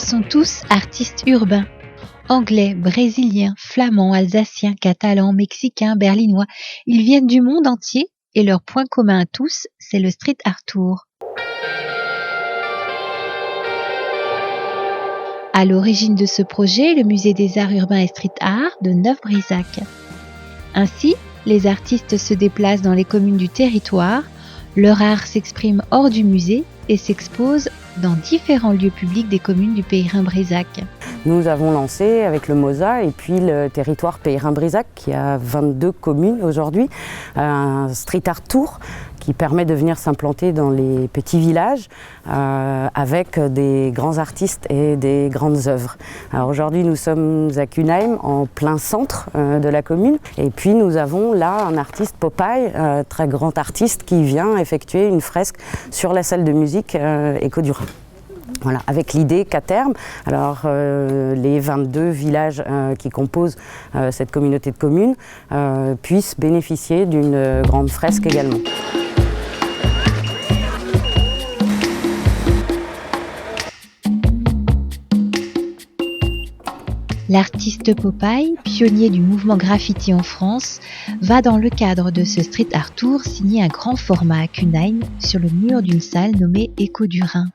Ils sont tous artistes urbains. Anglais, brésiliens, flamands, alsaciens, catalans, mexicains, berlinois. Ils viennent du monde entier et leur point commun à tous, c'est le street art tour. À l'origine de ce projet, le musée des arts urbains et street art de Neuf-Brisach. Ainsi, les artistes se déplacent dans les communes du territoire, leur art s'exprime hors du musée et s'expose dans différents lieux publics des communes du Pays Rhin-Brisach. Nous avons lancé avec le MOSA et puis le territoire Pays Rhin-Brisach qui a 22 communes aujourd'hui, un street art tour qui permet de venir s'implanter dans les petits villages avec des grands artistes et des grandes œuvres. Alors aujourd'hui nous sommes à Cunheim en plein centre de la commune et puis nous avons là un artiste Popeye, très grand artiste qui vient effectuer une fresque sur la salle de musique Écho du Rhin. Voilà, avec l'idée qu'à terme, alors les 22 villages qui composent cette communauté de communes puissent bénéficier d'une grande fresque également. L'artiste Popeye, pionnier du mouvement graffiti en France, va dans le cadre de ce street art tour signer un grand format à Cunheim sur le mur d'une salle nommée Écho du Rhin.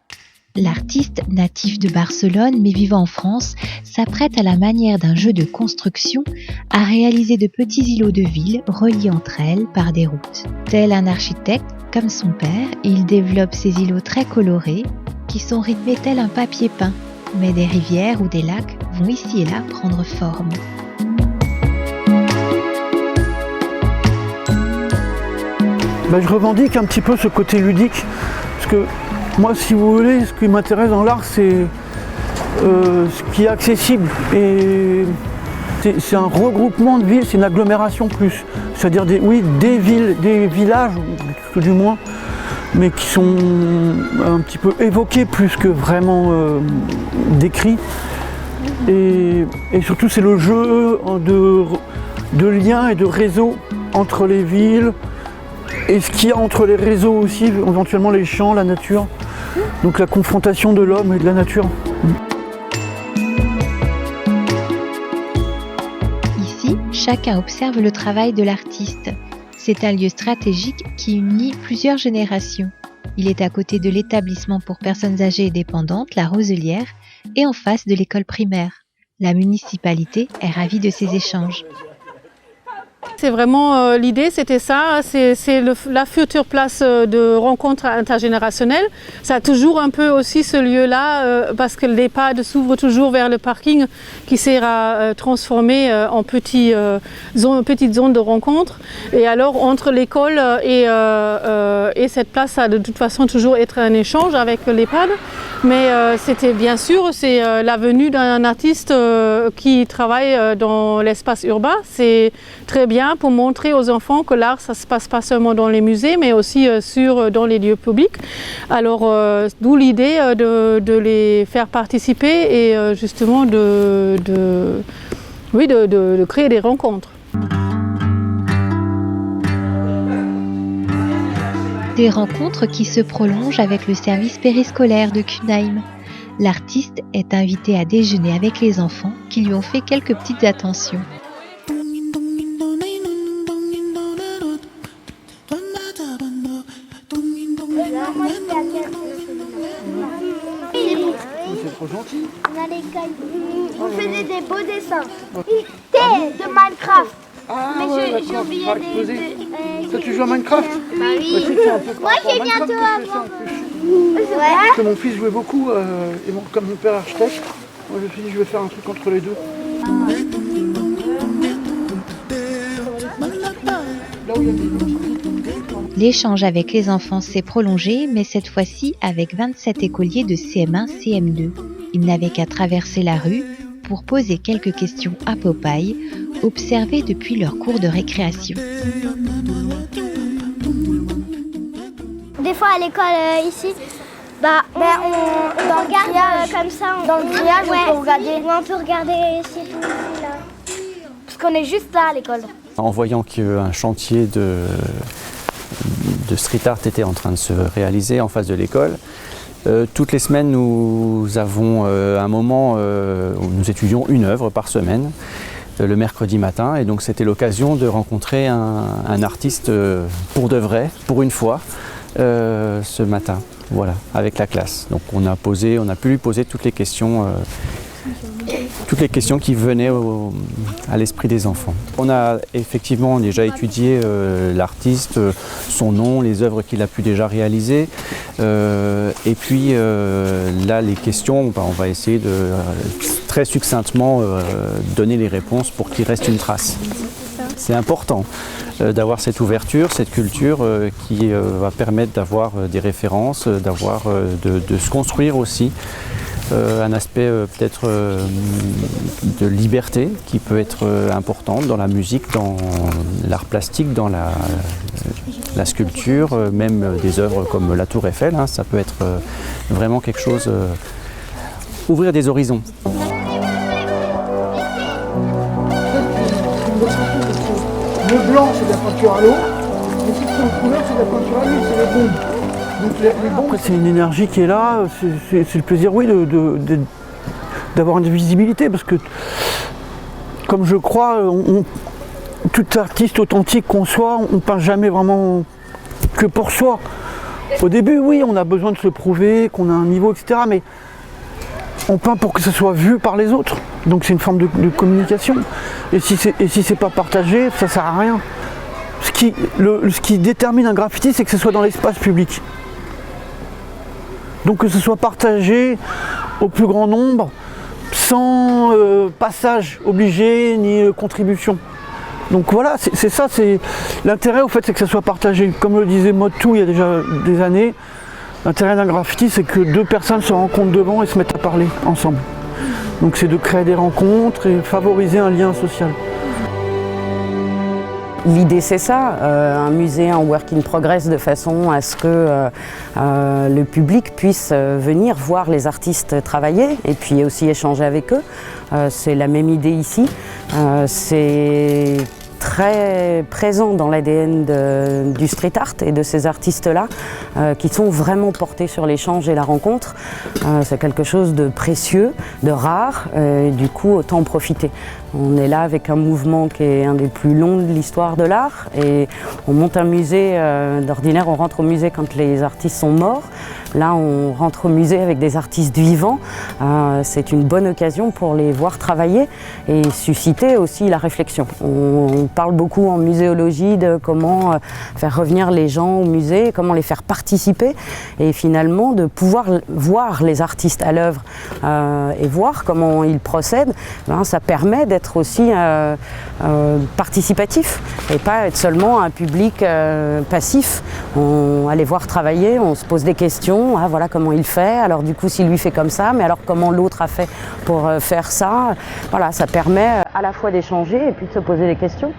L'artiste, natif de Barcelone mais vivant en France, s'apprête à la manière d'un jeu de construction à réaliser de petits îlots de ville reliés entre elles par des routes. Tel un architecte, comme son père, il développe ces îlots très colorés qui sont rythmés tel un papier peint, mais des rivières ou des lacs vont ici et là prendre forme. Je revendique un petit peu ce côté ludique, parce que moi, si vous voulez, ce qui m'intéresse dans l'art, c'est ce qui est accessible. Et c'est un regroupement de villes, c'est une agglomération plus. C'est-à-dire des villes, des villages, du moins, mais qui sont un petit peu évoqués plus que vraiment décrits. Et surtout, c'est le jeu de liens et de réseaux entre les villes, et ce qu'il y a entre les réseaux aussi, éventuellement les champs, la nature. Donc la confrontation de l'homme et de la nature. Ici, chacun observe le travail de l'artiste. C'est un lieu stratégique qui unit plusieurs générations. Il est à côté de l'établissement pour personnes âgées et dépendantes, la Roselière, et en face de l'école primaire. La municipalité est ravie de ces échanges. C'est vraiment l'idée, c'était ça, c'est la future place de rencontre intergénérationnelle. Ça a toujours un peu aussi ce lieu-là parce que l'EHPAD s'ouvre toujours vers le parking qui sert à transformer en petite zone de rencontre. Et alors entre l'école et cette place, ça a de toute façon toujours être un échange avec l'EHPAD. Mais c'était bien sûr, c'est la venue d'un artiste qui travaille dans l'espace urbain. C'est très bien pour montrer aux enfants que l'art, ça ne se passe pas seulement dans les musées, mais aussi dans les lieux publics. Alors, d'où l'idée de les faire participer et justement de créer des rencontres. Des rencontres qui se prolongent avec le service périscolaire de Cunheim. L'artiste est invité à déjeuner avec les enfants qui lui ont fait quelques petites attentions. C'est trop gentil. Vous faisiez des beaux dessins. De Minecraft. Ah mais ouais, j'ai oublié Toi, tu joues à Minecraft? Bah oui. Moi, j'ai bientôt un Ouais. Parce que mon fils jouait beaucoup, et comme mon père est architecte, moi je me suis dit je vais faire un truc entre les deux. L'échange avec les enfants s'est prolongé, mais cette fois-ci avec 27 écoliers de CM1, CM2. Ils n'avaient qu'à traverser la rue pour poser quelques questions à Popeye, observées depuis leur cours de récréation. Des fois à l'école ici, on regarde comme ça. Dans le grillage, on peut regarder. On peut regarder ici. Là. Parce qu'on est juste là à l'école. En voyant qu'un chantier de street art était en train de se réaliser en face de l'école, Toutes les semaines, nous avons un moment où nous étudions une œuvre par semaine, le mercredi matin. Et donc c'était l'occasion de rencontrer un artiste pour de vrai, pour une fois, ce matin, voilà, avec la classe. Donc on a pu lui poser toutes les questions qui venaient à l'esprit des enfants. On a effectivement déjà étudié l'artiste, son nom, les œuvres qu'il a pu déjà réaliser. Et puis là, les questions, on va essayer de très succinctement donner les réponses pour qu'il reste une trace. C'est important d'avoir cette ouverture, cette culture qui va permettre d'avoir des références, de se construire aussi. Un aspect peut-être de liberté qui peut être important dans la musique, dans l'art plastique, dans la sculpture, même des œuvres comme la Tour Eiffel, hein, ça peut être vraiment quelque chose, ouvrir des horizons. Le blanc, c'est de la peinture à l'eau, et si c'est en couleur, c'est de la peinture à l'huile, c'est les bombes. Après, c'est une énergie qui est là, c'est le plaisir, oui, d'avoir une visibilité, parce que, comme je crois, tout artiste authentique qu'on soit, on ne peint jamais vraiment que pour soi. Au début, oui, on a besoin de se prouver, qu'on a un niveau, etc., mais on peint pour que ça soit vu par les autres. Donc c'est une forme de communication. Et si c'est pas partagé, ça sert à rien. Ce qui détermine un graffiti, c'est que ce soit dans l'espace public. Donc que ce soit partagé au plus grand nombre, sans passage obligé ni contribution. Donc voilà, c'est ça, c'est l'intérêt au fait, c'est que ça soit partagé. Comme le disait Motu il y a déjà des années, l'intérêt d'un graffiti, c'est que deux personnes se rencontrent devant et se mettent à parler ensemble. Donc c'est de créer des rencontres et favoriser un lien social. L'idée c'est ça, un musée en work in progress de façon à ce que le public puisse venir voir les artistes travailler et puis aussi échanger avec eux. C'est la même idée ici. C'est très présent dans l'ADN du street art et de ces artistes-là qui sont vraiment portés sur l'échange et la rencontre. C'est quelque chose de précieux, de rare, et du coup autant en profiter. On est là avec un mouvement qui est un des plus longs de l'histoire de l'art et on monte un musée, d'ordinaire on rentre au musée quand les artistes sont morts. Là on rentre au musée avec des artistes vivants. C'est une bonne occasion pour les voir travailler et susciter aussi la réflexion. On parle beaucoup en muséologie de comment faire revenir les gens au musée, comment les faire participer et finalement de pouvoir voir les artistes à l'œuvre et voir comment ils procèdent, ça permet d'être aussi participatif et pas être seulement un public passif. On va les voir travailler, on se pose des questions, ah, voilà comment il fait, alors du coup s'il lui fait comme ça, mais alors comment l'autre a fait pour faire ça. Voilà, ça permet à la fois d'échanger et puis de se poser des questions.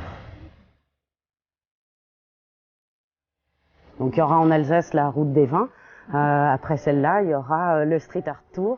Donc il y aura en Alsace la route des vins, après celle-là il y aura le Street Art Tour.